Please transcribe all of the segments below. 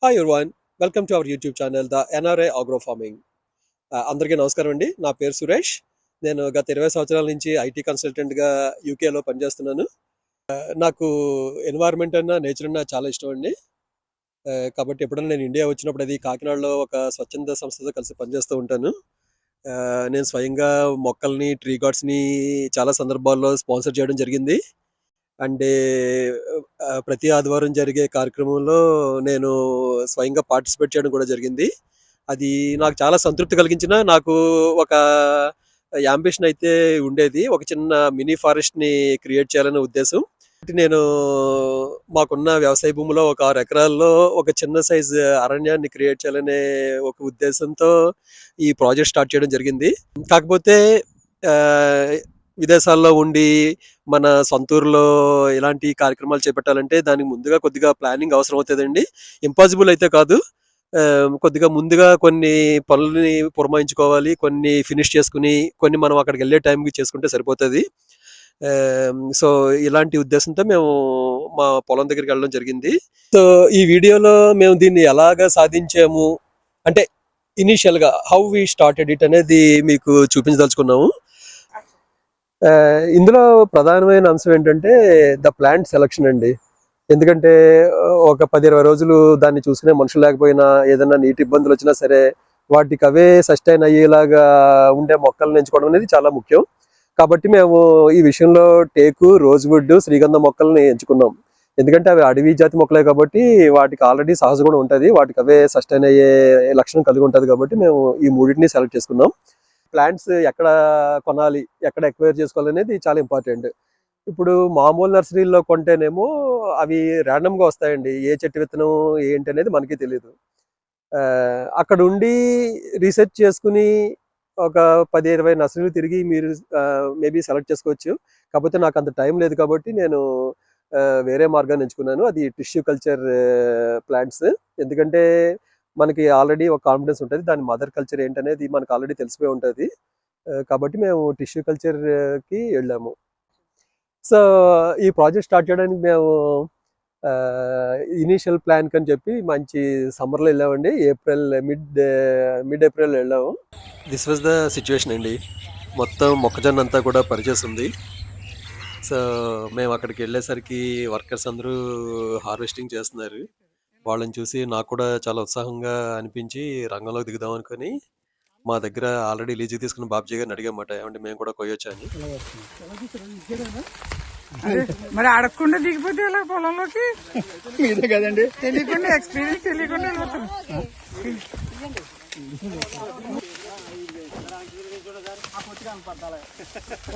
Hi everyone, welcome to our YouTube channel the NRI agro farming. అందరికీ నమస్కారం అండి. నా పేరు సురేష్. నేను గత 20 సంవత్సరాల నుంచి ఐటీ కన్సల్టెంట్గా యూకేలో పనిచేస్తున్నాను. నాకు ఎన్వైర్న్మెంట్ అన్నా నేచర్ అన్నా చాలా ఇష్టం అండి. కాబట్టి ఎప్పుడైనా నేను ఇండియా వచ్చినప్పుడు అది కాకినాడలో ఒక స్వచ్ఛంద సంస్థతో కలిసి పనిచేస్తూ ఉంటాను. నేను స్వయంగా మొక్కల్ని, ట్రీ గార్డ్స్ని చాలా సందర్భాల్లో స్పాన్సర్ చేయడం జరిగింది. అంటే ప్రతి ఆదివారం జరిగే కార్యక్రమంలో నేను స్వయంగా పార్టిసిపేట్ చేయడం కూడా జరిగింది. అది నాకు చాలా సంతృప్తి కలిగించిన నాకు ఒక యాంబిషన్ అయితే ఉండేది. ఒక చిన్న మినీ ఫారెస్ట్‌ని క్రియేట్ చేయాలనే ఉద్దేశం. నేను మాకున్న వ్యవసాయ భూమిలో ఒక 6 ఎకరాల్లో ఒక చిన్న సైజ్ అరణ్యాన్ని క్రియేట్ చేయాలనే ఒక ఉద్దేశంతో ఈ ప్రాజెక్ట్ స్టార్ట్ చేయడం జరిగింది. కాకపోతే ఆహ్, విదేశాల్లో ఉండి మన సొంత ఊర్లో ఇలాంటి కార్యక్రమాలు చేపట్టాలంటే దానికి ముందుగా కొద్దిగా ప్లానింగ్ అవసరం అవుతుందండి. ఇంపాసిబుల్ అయితే కాదు. కొద్దిగా ముందుగా కొన్ని పనులని పురమాయించుకోవాలి. కొన్ని ఫినిష్ చేసుకొని, కొన్ని మనం అక్కడికి వెళ్ళే టైంకి చేసుకుంటే సరిపోతుంది. సో ఇలాంటి ఉద్దేశంతో మేము మా పొలం దగ్గరికి వెళ్ళడం జరిగింది. సో ఈ వీడియోలో మేము దీన్ని ఎలాగా సాధించాము అంటే ఇనీషియల్గా హౌ వి స్టార్టెడ్ ఇట్ అనేది మీకు చూపించదలుచుకున్నాము. ఇందులో ప్రధానమైన అంశం ఏంటంటే ద ప్లాంట్ సెలక్షన్ అండి. ఎందుకంటే ఒక 10-20 రోజులు దాన్ని చూసుకునే మనుషులు లేకపోయినా, ఏదైనా నీటి ఇబ్బందులు వచ్చినా సరే వాటికి అవే సస్టైన్ అయ్యేలాగా ఉండే మొక్కలను ఎంచుకోవడం అనేది చాలా ముఖ్యం. కాబట్టి మేము ఈ విషయంలో టేకు, రోజ్వుడ్, శ్రీగంధ మొక్కల్ని ఎంచుకున్నాం. ఎందుకంటే అవి అడవి జాతి మొక్కలే కాబట్టి వాటికి ఆల్రెడీ సహజ గుణం ఉంటుంది. వాటికి అవే సస్టైన్ అయ్యే లక్షణం కలిగి ఉంటుంది. కాబట్టి మేము ఈ మూడింటిని సెలెక్ట్ చేసుకున్నాం. ప్లాంట్స్ ఎక్కడ కొనాలి, ఎక్కడ ఎక్వైర్ చేసుకోవాలి అనేది చాలా ఇంపార్టెంట్. ఇప్పుడు మామూలు నర్సరీల్లో కొంటేనేమో అవి ర్యాండమ్గా వస్తాయండి. ఏ చెట్టు విత్తనం ఏంటి అనేది మనకి తెలియదు. అక్కడ ఉండి రీసెర్చ్ చేసుకుని ఒక 10-20 నర్సరీలు తిరిగి మీరు మేబీ సెలెక్ట్ చేసుకోవచ్చు. కాకపోతే నాకు అంత టైం లేదు కాబట్టి నేను వేరే మార్గాన్ని ఎంచుకున్నాను. అది టిష్యూ కల్చర్ ప్లాంట్స్. ఎందుకంటే మనకి ఆల్రెడీ ఒక కాన్ఫిడెన్స్ ఉంటుంది. దాని మదర్ కల్చర్ ఏంటనేది మనకు ఆల్రెడీ తెలిసిపోయి ఉంటుంది. కాబట్టి మేము టిష్యూ కల్చర్కి వెళ్ళాము. సో ఈ ప్రాజెక్ట్ స్టార్ట్ చేయడానికి మేము ఇనీషియల్ ప్లాన్ కని చెప్పి మంచి సమ్మర్లో వెళ్ళామండి. మిడ్ ఏప్రిల్ వెళ్ళాము. దిస్ వాజ్ ద సిచ్యువేషన్ అండి. మొత్తం మొక్కజొన్న అంతా కూడా పరిచేస్తుంది. సో మేము అక్కడికి వెళ్ళేసరికి వర్కర్స్ అందరూ హార్వెస్టింగ్ చేస్తున్నారు. వాళ్ళని చూసి నాకు కూడా చాలా ఉత్సాహంగా అనిపించి రంగంలోకి దిగుదాం అనుకుని మా దగ్గర ఆల్రెడీ లీజుకి తీసుకున్న బాబ్జీ గారిని అడిగామాట, ఏమంటే మేము కూడా కొయ్యొచ్చా అని. మరి అడగకుండా దిగిపోతే ఎలా పొలంలోకి? మీదే కదండి, తెలియకుండా ఎక్స్పీరియన్స్ తెలియకుండా వెళ్ళిపోతాం.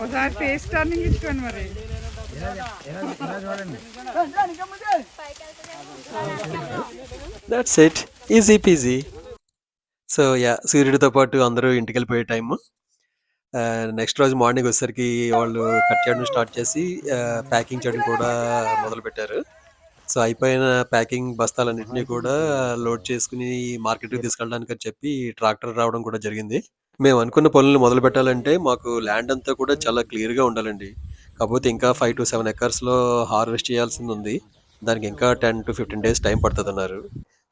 ఒకసారి ఫేస్ టర్నింగ్ ఇచ్చుకోండి. మరి that's it, easy peasy. So yeah, సూర్యుడితో పాటు అందరూ ఇంటికి వెళ్ళిపోయే టైము. నెక్స్ట్ రోజు మార్నింగ్ వచ్చేసరికి వాళ్ళు కట్ చేయడం స్టార్ట్ చేసి ప్యాకింగ్ చేయడం కూడా మొదలుపెట్టారు. సో అయిపోయిన ప్యాకింగ్ బస్తాలన్నింటినీ కూడా లోడ్ చేసుకుని మార్కెట్కి తీసుకెళ్ళడానికి అని చెప్పి ట్రాక్టర్ రావడం కూడా జరిగింది. మేము అనుకున్న పనులు మొదలు పెట్టాలంటే మాకు ల్యాండ్ అంతా కూడా చాలా క్లియర్గా ఉండాలండి. కాకపోతే ఇంకా 5 to 7 ఎకర్స్లో హార్వెస్ట్ చేయాల్సింది ఉంది. దానికి ఇంకా 10 to 15 days టైం పడుతుంది అన్నారు.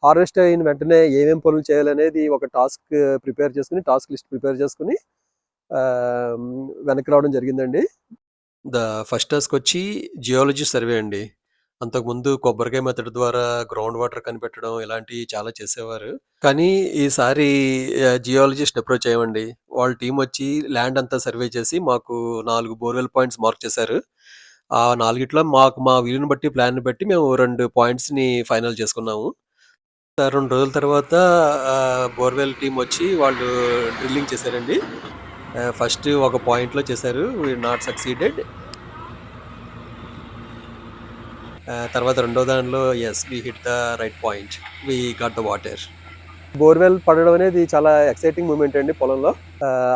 హార్వెస్ట్ అయిన వెంటనే ఏమేమి పనులు చేయాలనేది ఒక టాస్క్ ప్రిపేర్ చేసుకుని, టాస్క్ లిస్ట్ ప్రిపేర్ చేసుకుని వెనక్కి రావడం జరిగిందండి. ద ఫస్ట్ టాస్క్ వచ్చి జియాలజీ సర్వే అండి. అంతకుముందు కొబ్బరికాయ మెథడ్ ద్వారా గ్రౌండ్ వాటర్ కనిపెట్టడం ఇలాంటివి చాలా చేసేవారు. కానీ ఈసారి జియాలజిస్ట్ అప్రోచ్ అయ్యామండి. వాళ్ళ టీం వచ్చి ల్యాండ్ అంతా సర్వే చేసి మాకు 4 బోర్వెల్ పాయింట్స్ మార్క్ చేశారు. ఆ 4గిట్లో మాకు మా వీలుని బట్టి, ప్లాన్ని బట్టి మేము 2 పాయింట్స్ని ఫైనల్ చేసుకున్నాము. 2 రోజుల తర్వాత బోర్వెల్ టీం వచ్చి వాళ్ళు డ్రిల్లింగ్ చేశారండి. ఫస్ట్ ఒక పాయింట్లో చేశారు, వి నాట్ సక్సీడెడ్. తర్వాత రెండో దానిలో as we hit the right point, we got the water. Borewell పడడం అనేది చాలా ఎక్సైటింగ్ మూమెంట్ అండి పొలంలో.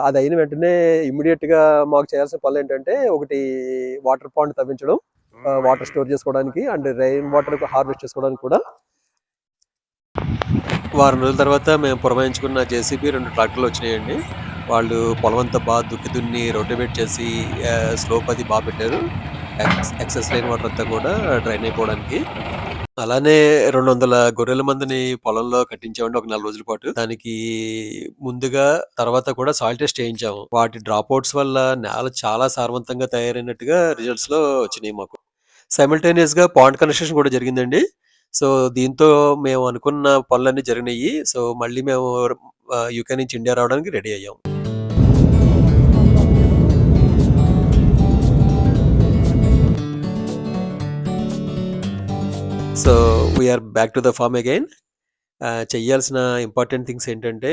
అది అయిన వెంటనే ఇమ్మీడియట్గా మాకు చేయాల్సిన పనులు ఏంటంటే, ఒకటి వాటర్ పాండ్ తవ్వించడం, వాటర్ స్టోర్ చేసుకోవడానికి అండ్ రెయిన్ వాటర్ హార్వెస్ట్ చేసుకోవడానికి కూడా. వారం రోజుల తర్వాత మేము పురమాయించుకున్న జేసీబీ 2 ట్రాక్టర్లు వచ్చినాయండి. వాళ్ళు పొలం అంతా బాగా దున్ని రోటివేట్ చేసి స్లోప్ అది బాగా పెట్టారు. ఎక్సెస్ లైన్ వాటర్ అంతా కూడా డ్రైన్ అయిపోవడానికి. అలానే 200 గొర్రెల మందని పొలంలో కట్టించామండి ఒక 4 రోజుల పాటు. దానికి ముందుగా, తర్వాత కూడా సాయిల్ టెస్ట్ చేయించాము. వాటి డ్రాప్ ఔట్స్ వల్ల నేల చాలా సారవంతంగా తయారైనట్టుగా రిజల్ట్స్‌లో వచ్చినియి మాకు. సైమల్టేనియస్‌గా పాండ్ కన్‌స్ట్రక్షన్ కూడా జరిగిందండి. సో, దీంతో మేము అనుకున్న పనులన్నీ జరిగినియి. సో, మళ్ళీ మేము యూకే నుంచి ఇండియా రావడానికి రెడీ అయ్యాం. So, we are back to the farm again. చెయ్యాల్సిన ఇంపార్టెంట్ థింగ్స్ ఏంటంటే,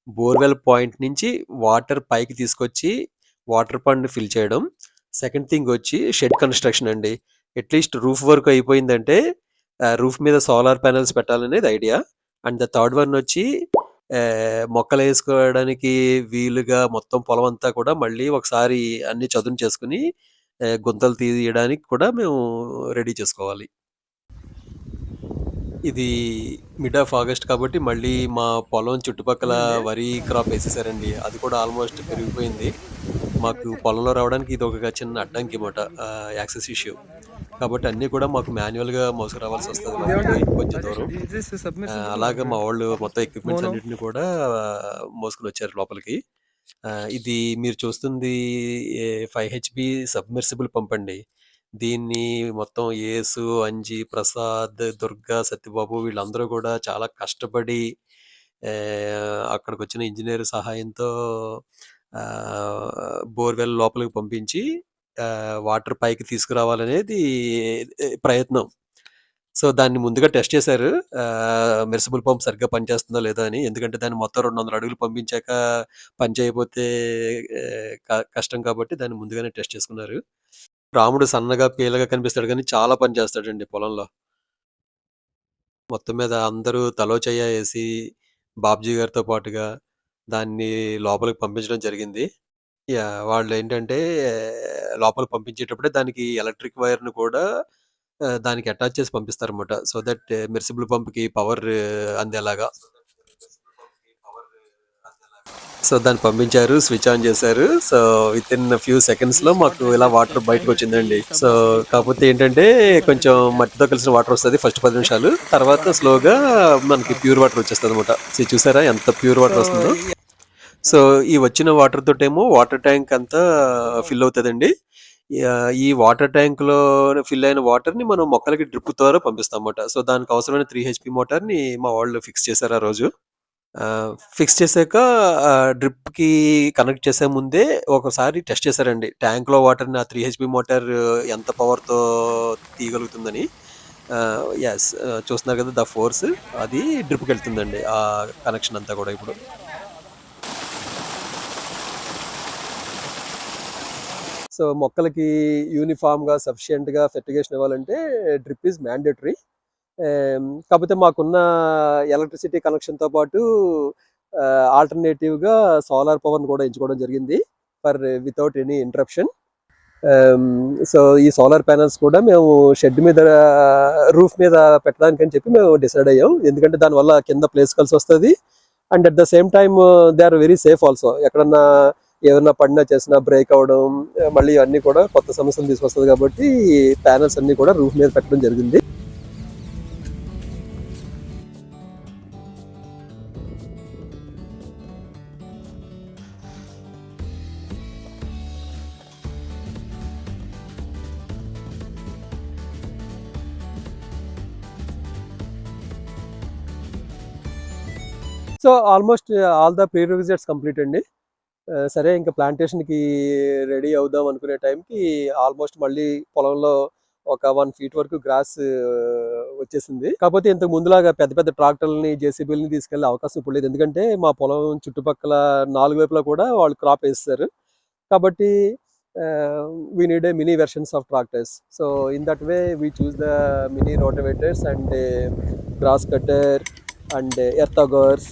బోర్‌వెల్ పాయింట్ నుంచి వాటర్ పైకి తీసుకొచ్చి, వాటర్ పండ్‌ని ఫిల్ చేయడం. సెకండ్ థింగ్ వచ్చి షెడ్ కన్‌స్ట్రక్షన్ అండి. అట్‌లీస్ట్ రూఫ్ వరకు అయిపోయిందంటే, రూఫ్ మీద సోలార్ ప్యానెల్స్ పెట్టాలనేది idea. And the third one వచ్చి మొక్కలేసుకోవడానికి వీలుగా మొత్తం పొలం అంతా కూడా మళ్ళీ ఒకసారి అన్నీ చదును చేసుకొని, గుంతలు తీయడానికి కూడా మేము రెడీ చేసుకోవాలి. ఇది మిడ్ ఆఫ్ ఆగస్ట్ కాబట్టి మళ్ళీ మా పొలం చుట్టుపక్కల వరి క్రాప్ వేసేసారండి. అది కూడా ఆల్మోస్ట్ పెరిగిపోయింది. మాకు పొలంలో రావడానికి ఇది ఒక చిన్న అడ్డంకి మాట, యాక్సెస్ ఇష్యూ. కాబట్టి అన్నీ కూడా మాకు మాన్యువల్‌గా మోసుకురావాల్సి వస్తది లోపలికి కొంచెం దూరం. అలాగా మా వాళ్ళు మొత్తం ఎక్విప్‌మెంట్స్ అన్నిటిని కూడా మోసుకొనొచ్చారు లోపలికి. ఇది మీరు చూస్తుంది 5 హెచ్‌పీ సబ్‌మెర్సిబుల్ పంప్ అండి. దీన్ని మొత్తం యేసు, అంజి, ప్రసాద్, దుర్గా, సత్యబాబు వీళ్ళందరూ కూడా చాలా కష్టపడి అక్కడికొచ్చిన ఇంజినీర్ సహాయంతో బోర్‌వెల్ లోపలికి పంపించి వాటర్ పైకి తీసుకురావాలనేది ప్రయత్నం. సో, దాన్ని ముందుగా టెస్ట్ చేశారు. మెర్సిబుల్ పంప్ సరిగ్గా పనిచేస్తుందో లేదో అని. ఎందుకంటే దాన్ని మొత్తం 200 అడుగులు పంపించాక పని చేయకపోతే కష్టం కాబట్టి దాన్ని ముందుగానే టెస్ట్ చేసుకున్నారు. రాముడు సన్నగా, పీలగా కనిపిస్తాడు గానీ చాలా పని చేస్తాడండి పొలంలో. మొత్తం మీద అందరూ తలో చెయ్య ఏసి బాబ్జీ గారితో పాటుగా దాన్ని లోపలికి పంపించడం జరిగింది. వాళ్ళేంటంటే లోపలికి పంపించేటప్పుడే దానికి ఎలక్ట్రిక్ వైర్‌ని కూడా దానికి అటాచ్ చేసి పంపిస్తారన్నమాట. సో దట్ మెర్సిబుల్ పంప్‌కి పవర్ అందేలాగా. సో, దాన్ని పంపించారు. స్విచ్ ఆన్ చేశారు. సో, వితిన్ ఫ్యూ సెకండ్స్‌లో మాకు ఇలా వాటర్ బయటకొచ్చిందండి. సో, కాపోతే ఏంటంటే కొంచెం మట్టితో కలిసిన వాటర్ వస్తది ఫస్ట్ 10 నిమిషాలు. తర్వాత స్లోగా మనకి ప్యూర్ వాటర్ వచ్చేస్తదనమాట. చూసారా ఎంత ప్యూర్ వాటర్ వస్తుందో? సో, ఈ వచ్చిన వాటర్ తోటేమో వాటర్ ట్యాంక్ అంతా ఫిల్ అవుతదండి. ఈ వాటర్ ట్యాంక్‌లో ఫిల్ అయిన వాటర్‌ని మనం మొక్కలకి డ్రిప్ ద్వారా పంపిస్తామన్నమాట. సో, దానికి అవసరమైన 3 హెచ్‌పీ మోటార్‌ని మా వాళ్ళు ఫిక్స్ చేశారు ఆ రోజు. ఫిక్స్ చేసాక డ్రిప్‌కి కనెక్ట్ చేసే ముందే ఒకసారి టెస్ట్ చేశారండి. ట్యాంక్‌లో వాటర్‌ని ఆ 3 హెచ్‌పీ మోటార్ ఎంత పవర్‌తో తీయగలుగుతుందని. యెస్, చూస్తున్నారు కదా! ద ఫోర్స్ అది డ్రిప్‌కెళ్తుందండి. ఆ కనెక్షన్ అంతా కూడా ఇప్పుడు. సో, మొక్కలకి యూనిఫార్మ్‌గా, సఫిషియెంట్‌గా ఫెర్టిగేషన్ ఇవ్వాలంటే డ్రిప్ ఈజ్ మ్యాండేటరీ. కాపోతే మాకున్న ఎలక్ట్రిసిటీ కనెక్షన్‌తో పాటు ఆల్టర్‌నేటివ్‌గా సోలార్ పవర్‌ని కూడా ఎంచుకోవడం జరిగింది. Without any interruption. సో, ఈ సోలార్ ప్యానెల్స్ కూడా మేము షెడ్ మీద, రూఫ్ మీద పెట్టడానికని చెప్పి మేము డిసైడ్ అయ్యాం. ఎందుకంటే దానివల్ల కింద ప్లేస్ కలిసొస్తది. And at the same time they are very safe also. ఎక్కడన్నా ఏమన్నా పడినా చేసినా బ్రేక్ అవ్వడం, మళ్ళీ అన్నీ కూడా కొత్త సమస్యలు తీసుకొస్తది కాబట్టి ప్యానెల్స్ అన్నీ కూడా రూఫ్ మీద పెట్టడం జరిగింది. So, almost all the pre requisites complete అండి. సరే ఇంక ప్లాంటేషన్‌కి రెడీ అవుదాం అనుకునే టైంకి ఆల్మోస్ట్ మళ్ళీ పొలంలో ఒక 1 ఫీట్ వరకు గ్రాస్ వచ్చేసింది. కాకపోతే ఇంతకు ముందులాగా పెద్ద పెద్ద ట్రాక్టర్‌లని, జేసీబీలని తీసుకెళ్ళే అవకాశం ఇప్పుడు లేదు. ఎందుకంటే మా పొలం చుట్టుపక్కల 4 వైపులా కూడా వాళ్ళు క్రాప్ ఏసేశారు. కాబట్టి we need a mini versions of tractors. So in that way we choose the mini rotavators and grass cutter and earth augers.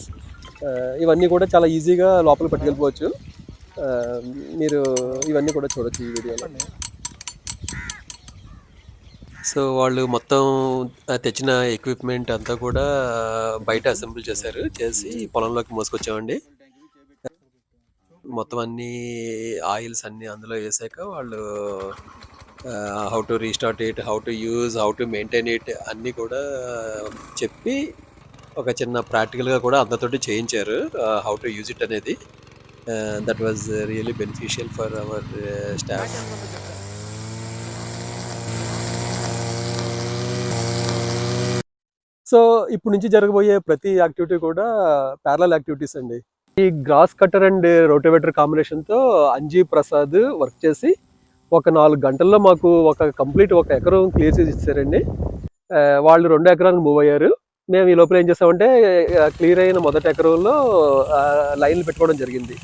ఇవన్నీ కూడా చాలా ఈజీగా లోపలికి పట్టుకెళ్ళిపోవచ్చు. మీరు ఇవన్నీ కూడా చూడొచ్చు ఈ వీడియోలో. సో, వాళ్ళు మొత్తం తెచ్చిన ఎక్విప్‌మెంట్ అంతా కూడా బయట అసెంబుల్ చేశారు. చేసి పొలంలోకి మోసుకొచ్చామండి. మొత్తం అన్నీ ఆయిల్స్ అన్నీ అందులో ఏసాక వాళ్ళు how to restart it, how to use, how to maintain it అన్నీ కూడా చెప్పి ఒక చిన్న ప్రాక్టికల్గా కూడా అందరితోటి చేయించారు హౌ టు యూజ్ ఇట్ అనేది. That was really beneficial for our staff. So ఇప్పుడు నుంచి జరగబోయే ప్రతి యాక్టివిటీ కూడా ప్యారలల్ యాక్టివిటీస్ అండి. ఈ గ్రాస్ కట్టర్ అండ్ రోటోవేటర్ కాంబినేషన్తో అంజీ ప్రసాద్ వర్క్ చేసి ఒక 4 గంటల్లో మాకు ఒక కంప్లీట్ 1 ఎకరం క్లియర్ చేసి ఇచ్చారండి. వాళ్ళు 2 ఎకరానికి మూవ్ అయ్యారు. మేము ఈ లోపల ఏం చేసామంటే క్లియర్ అయిన మొదటి ఎకరంలో లైన్లు పెట్టుకోవడం జరిగింది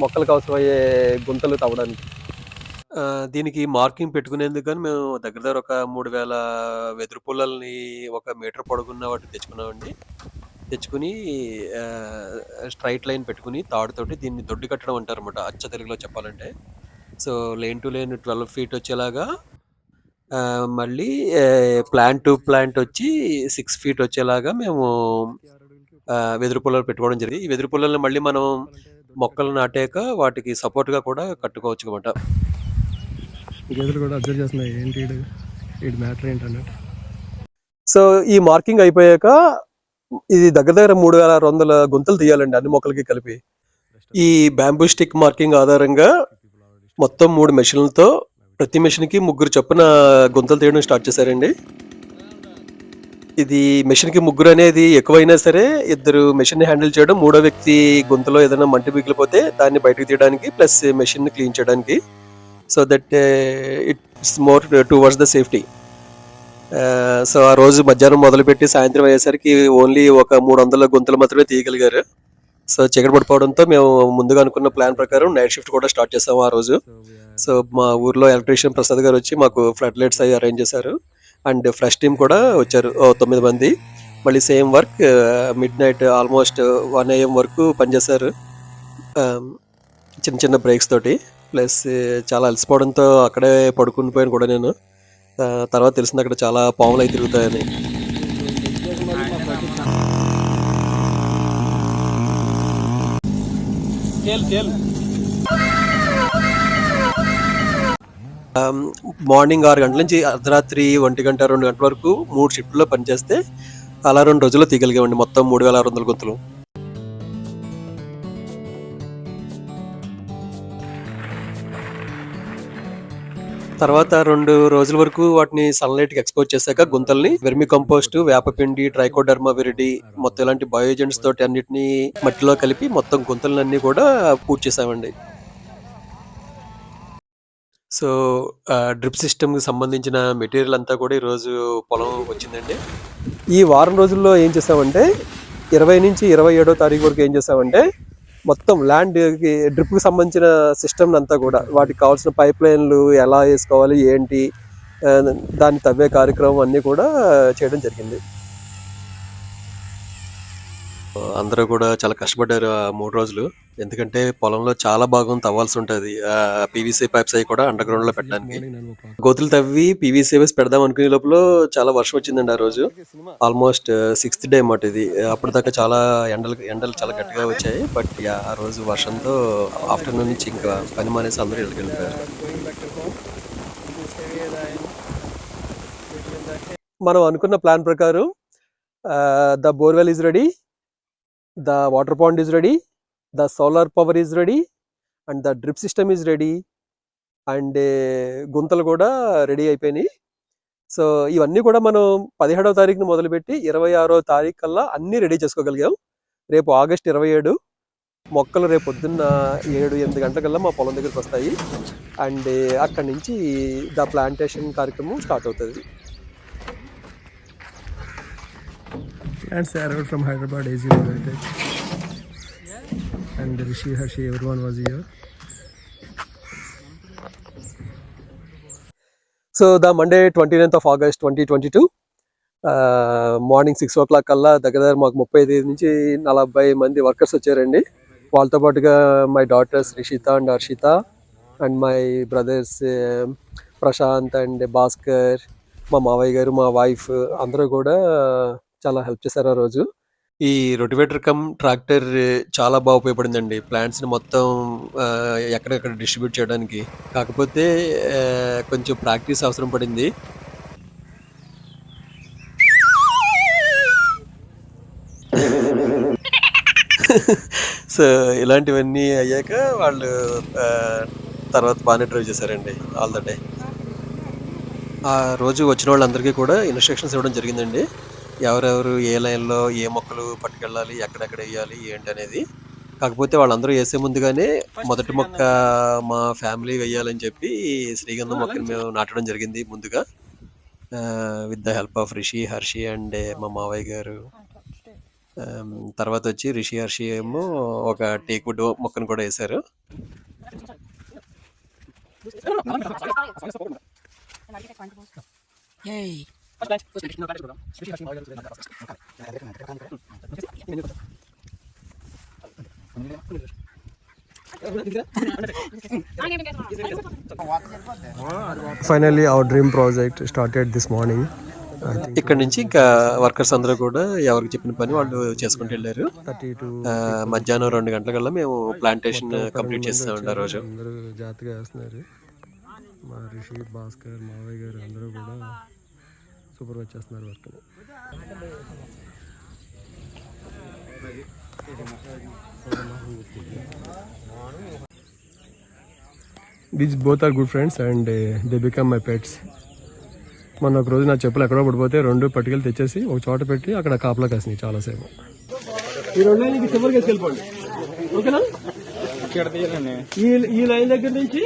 మొక్కలకు అవసరమయ్యే గుంతలు తవ్వడానికి. దీనికి మార్కింగ్ పెట్టుకునేందుకు కానీ మేము దగ్గర దగ్గర ఒక 3000 వెదురు పుల్లల్ని 1 మీటర్ పొడుగున్న వాటిని తెచ్చుకున్నామండి. తెచ్చుకుని స్ట్రైట్ లైన్ పెట్టుకుని తాడుతోటి దీన్ని దొడ్డి కట్టడం అంటారన్నమాట అచ్చ తెలుగులో చెప్పాలంటే. So lane to lane 12 feet వచ్చేలాగా, మళ్ళీ ప్లాంట్ టు ప్లాంట్ వచ్చి 6 ఫీట్ వచ్చేలాగా మేము వెదురు పుల్లలు పెట్టుకోవడం జరిగింది. ఈ వెదురు పుల్లల్ని మళ్ళీ మనం మొక్కలు నాటాక వాటికి సపోర్ట్గా కూడా కట్టుకోవచ్చు అనమాట. గేదెలు కూడా అబ్జర్వ్ చేస్తున్నాయి ఏంటి వీడి మ్యాటర్ ఏంటన్నట్టు. సో ఈ మార్కింగ్ అయిపోయాక ఇది దగ్గర దగ్గర 3600 గుంతలు తీయాలండి అన్ని మొక్కలకి కలిపి. ఈ బ్యాంబూ స్టిక్ మార్కింగ్ ఆధారంగా మొత్తం 3 మెషిన్లతో ప్రతి మెషిన్కి 3 చొప్పున గుంతలు తీయడం స్టార్ట్ చేశారండి. ఇది మెషిన్కి 3 అనేది ఎక్కువైనా సరే 2 మెషిన్ హ్యాండిల్ చేయడం, 3వ వ్యక్తి గుంతలో ఏదైనా మంటి మిగిలిపోతే దాన్ని బయటకు తీయడానికి ప్లస్ మెషిన్ క్లీన్ చేయడానికి. So that it's more towards the safety. So ఆ రోజు మధ్యాహ్నం మొదలుపెట్టి సాయంత్రం అయ్యేసరికి ఓన్లీ ఒక 300 గుంతలు మాత్రమే తీయగలిగారు. సో చీకటి పడిపోవడంతో మేము ముందుగా అనుకున్న ప్లాన్ ప్రకారం నైట్ షిఫ్ట్ కూడా స్టార్ట్ చేసాము ఆ రోజు. సో మా ఊర్లో ఎలక్ట్రీషియన్ ప్రసాద్ గారు వచ్చి మాకు ఫ్లడ్ లైట్స్ అవి అరేంజ్ చేశారు. అండ్ ఫ్రెష్ టీమ్ కూడా వచ్చారు 9 మంది. మళ్ళీ same work mid night almost 1 AM వరకు పనిచేశారు చిన్న చిన్న బ్రేక్స్ తోటి. ప్లస్ చాలా అలసిపోవడంతో అక్కడే పడుకుని పోయాను కూడా నేను. తర్వాత తెలిసింది అక్కడ చాలా పాములు అయి తిరుగుతాయని. మార్నింగ్ 6 గంటల నుంచి అర్ధరాత్రి 1 గంట 2 గంటల వరకు 3 షిఫ్ట్లో పనిచేస్తే అలా 2 రోజుల్లో తీయగలిగామండి మొత్తం 3600 గుంతలు. తర్వాత 2 రోజుల వరకు వాటిని సన్లైట్కి ఎక్స్పోజ్ చేశాక గుంతల్ని వెర్మి కంపోస్ట్, వేపపిండి, ట్రైకోడర్మా విరిడి మొత్తం ఇలాంటి బయో ఏజెంట్స్ తోటి అన్నిటిని మట్టిలో కలిపి మొత్తం గుంతలన్నీ కూడా పూర్తి చేసామండి. సో డ్రిప్ సిస్టమ్కి సంబంధించిన మెటీరియల్ అంతా కూడా ఈరోజు పొలం వచ్చిందండి. ఈ వారం రోజుల్లో ఏం చేసామంటే 20 నుంచి 27వ తారీఖు వరకు ఏం చేసామంటే మొత్తం ల్యాండ్కి డ్రిప్కి సంబంధించిన సిస్టమ్ అంతా కూడా వాటికి కావాల్సిన పైప్ లైన్లు ఎలా వేసుకోవాలి ఏంటి దాన్ని తవ్వే కార్యక్రమం అన్నీ కూడా చేయడం జరిగింది. అందరూ కూడా చాలా కష్టపడ్డారు ఆ 3 రోజులు. ఎందుకంటే పొలంలో చాలా భాగం తవ్వాల్సి ఉంటుంది. పీవీసీ పైప్స్ అవి కూడా అండర్ గ్రౌండ్ లో పెట్టడానికి. గోతులు తవ్వి పీవీసీ పైప్స్ పెడదాం అనుకునే లోపల చాలా వర్షం వచ్చిందండి ఆ రోజు. ఆల్మోస్ట్ 6th డే అన్నమాట ఇది. అప్పటిదాకా చాలా ఎండలు చాలా గట్టిగా వచ్చాయి. బట్ ఆ రోజు వర్షంతో ఆఫ్టర్నూన్ నుంచి ఇంకా పని మానేసి అందరూ ఇళ్ళకి వెళ్ళిపోయారు. మనం అనుకున్న ప్లాన్ ప్రకారం the borewell is ready, the water pond is ready, the solar power is ready, and the drip system is ready, and గుంతలు కూడా రెడీ అయిపోయినాయి. సో ఇవన్నీ కూడా మనం 17వ తారీఖున మొదలుపెట్టి 26వ తారీఖు కల్లా అన్నీ రెడీ చేసుకోగలిగాం. రేపు ఆగస్ట్ 27 మొక్కలు రేపు పొద్దున్న 7-8 గంటలకల్లా మా పొలం దగ్గరికి వస్తాయి. అండ్ అక్కడి నుంచి ద ప్లాంటేషన్ కార్యక్రమం స్టార్ట్ అవుతుంది. Plants arrived from Hyderabad AZ Heritage, and Rishi, Harshi, everyone was here. So the Monday 29th of August 2022 morning 6 o'clock కల్లా దగ్గర మాకు 35 నుంచి 40 మంది వర్కర్స్ వచ్చారండి. వాళ్ళతో పాటుగా my daughters Rishita and Harshita and my brothers Prashant and Bhaskar, మా మావయ్య గారు, మా వైఫ్ అందరూ కూడా చాలా హెల్ప్ చేశారు ఆ రోజు. ఈ రొటివేటర్ కమ్ ట్రాక్టర్ చాలా బాగా ఉపయోగపడిందండి. ప్లాంట్స్‌ని మొత్తం ఎక్కడెక్కడ డిస్ట్రిబ్యూట్ చేయడానికి. కాకపోతే కొంచెం ప్రాక్టీస్ అవసరం పడింది. సో, ఇలాంటివన్నీ అయ్యాక వాళ్ళు ఆహ్, తర్వాత బానే డ్రైవ్ చేశారండి ఆల్ ద డే. ఆ రోజు వచ్చిన వాళ్ళందరికీ కూడా ఇన్‌స్ట్రక్షన్స్ ఇవ్వడం జరిగిందండి. ఎవరెవరు ఏ లైన్‌లో ఏ మొక్కలు పట్టుకెళ్ళాలి, ఎక్కడెక్కడ ఎయ్యాలి, ఏంటనేది. కాకపోతే వాళ్ళందరూ ఏసే ముందుగానే మొదటి మొక్క మా ఫ్యామిలీ వెయ్యాలని చెప్పి శ్రీగంధం మొక్కని మేము నాటడం జరిగింది ముందుగా. With the help of Rishi, Harshi and మా మావయ్య గారు. తర్వాతొచ్చి రిషి, హర్షి ఏమో ఒక టేక్ వుడ్ మొక్కను కూడా ఏశారు. Finally our dream project started this morning. ఇక్కడి నుంచి ఇంకా వర్కర్స్ అందరూ కూడా ఎవరికి చెప్పిన పని వాళ్ళు చేసుకుంటూ వెళ్ళారు. 30 to మధ్యాహ్నం 2 గంటలకల్లా మేము ప్లాంటేషన్ మొత్తం ఒక 20 కంప్లీట్ మంది చేస్తామండి ఆ వచ్చారు. రోజు. అందరూ జాగ్రత్తగా వేస్తున్నారు. మా రిషి, భాస్కర్, మావయ్య గారు అందరూ కూడా సూపర్గా చేస్తున్నారు work. These both are good friends and they become my pets. మొన్న ఒక రోజు నా చెప్పులు ఎక్కడో పడిపోతే 2 పట్టుకెళ్ళి తెచ్చేసి ఒక చోట పెట్టి అక్కడ కాపలా కాసినాయి చాలాసేపు. ఈ 2 లైన్ చివరికి వేసుకెళ్ళిపోండి, ఓకేనా? ఈ లైన్ దగ్గర నుంచి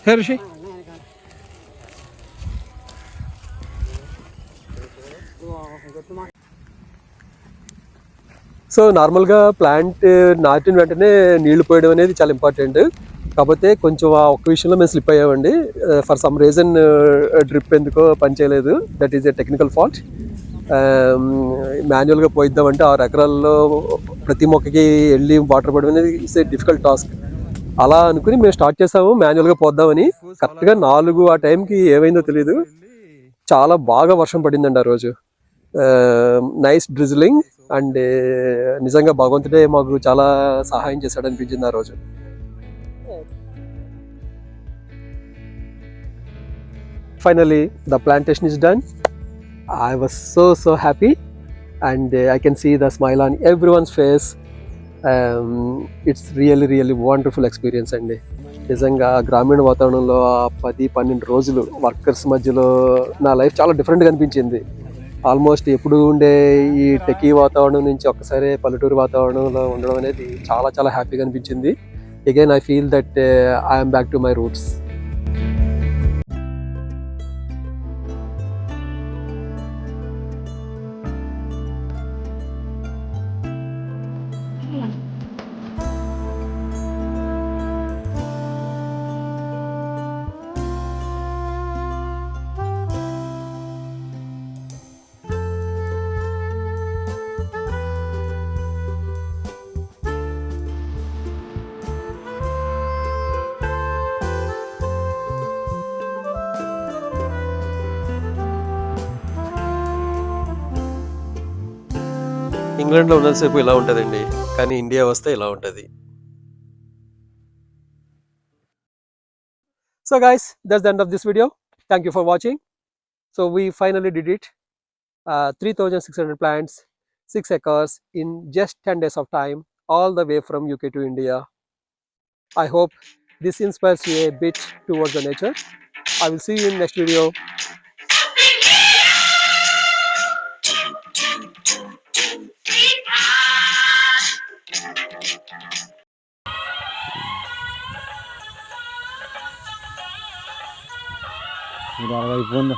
హే రిషి, సో నార్మల్గా ప్లాంట్ నాటిన వెంటనే నీళ్లు పోయడం అనేది చాలా ఇంపార్టెంట్. కాకపోతే కొంచెం ఆ ఒక్క విషయంలో మేము స్లిప్ అయ్యామండి. ఫర్ సమ్ రీజన్ డ్రిప్ ఎందుకో పనిచేయలేదు. That is a technical fault. మాన్యువల్గా పోయిద్దామంటే 6 ఎకరాల్లో ప్రతి మొక్కకి వెళ్ళి వాటర్ పడడం అనేది ఇట్స్ ఏ డిఫికల్ట్ టాస్క్. అలా అనుకుని మేము స్టార్ట్ చేసాము మాన్యువల్గా పోద్దామని. కరెక్ట్గా 4 ఆ టైంకి ఏమైందో తెలియదు, చాలా బాగా వర్షం పడిందండి ఆ రోజు. నైస్ డ్రిజిలింగ్ అండ్ నిజంగా భగవంతుడే మాకు చాలా సహాయం చేశాడు అనిపించింది ఆ రోజు. Finally the plantation is done. I was so happy and I can see the smile on everyone's face. It's really wonderful experience అండి. నిజంగా గ్రామీణ వాతావరణంలో 10-12 రోజులు వర్కర్స్ మధ్యలో నా లైఫ్ చాలా డిఫరెంట్గా అనిపించింది. ఆల్మోస్ట్ ఎప్పుడు ఉండే ఈ టెకీ వాతావరణం నుంచి ఒక్కసారి పల్లెటూరు వాతావరణంలో ఉండడం అనేది చాలా హ్యాపీగా అనిపించింది. Again I feel that I'm back to my roots. ఇంగ్లాండ్లో ఉన్నంతసేపు ఇలా ఉంటుందండి, కానీ ఇండియా వస్తే ఇలా ఉంటుంది. So guys, that's the end of this video. Thank you for watching. So we finally did it. 3,600 plants, 6 acres in just 10 days of time, all the way from UK to India. I hope this inspires you a bit towards the nature. I will see you in next video. ఇది 60 అయిపోయింది.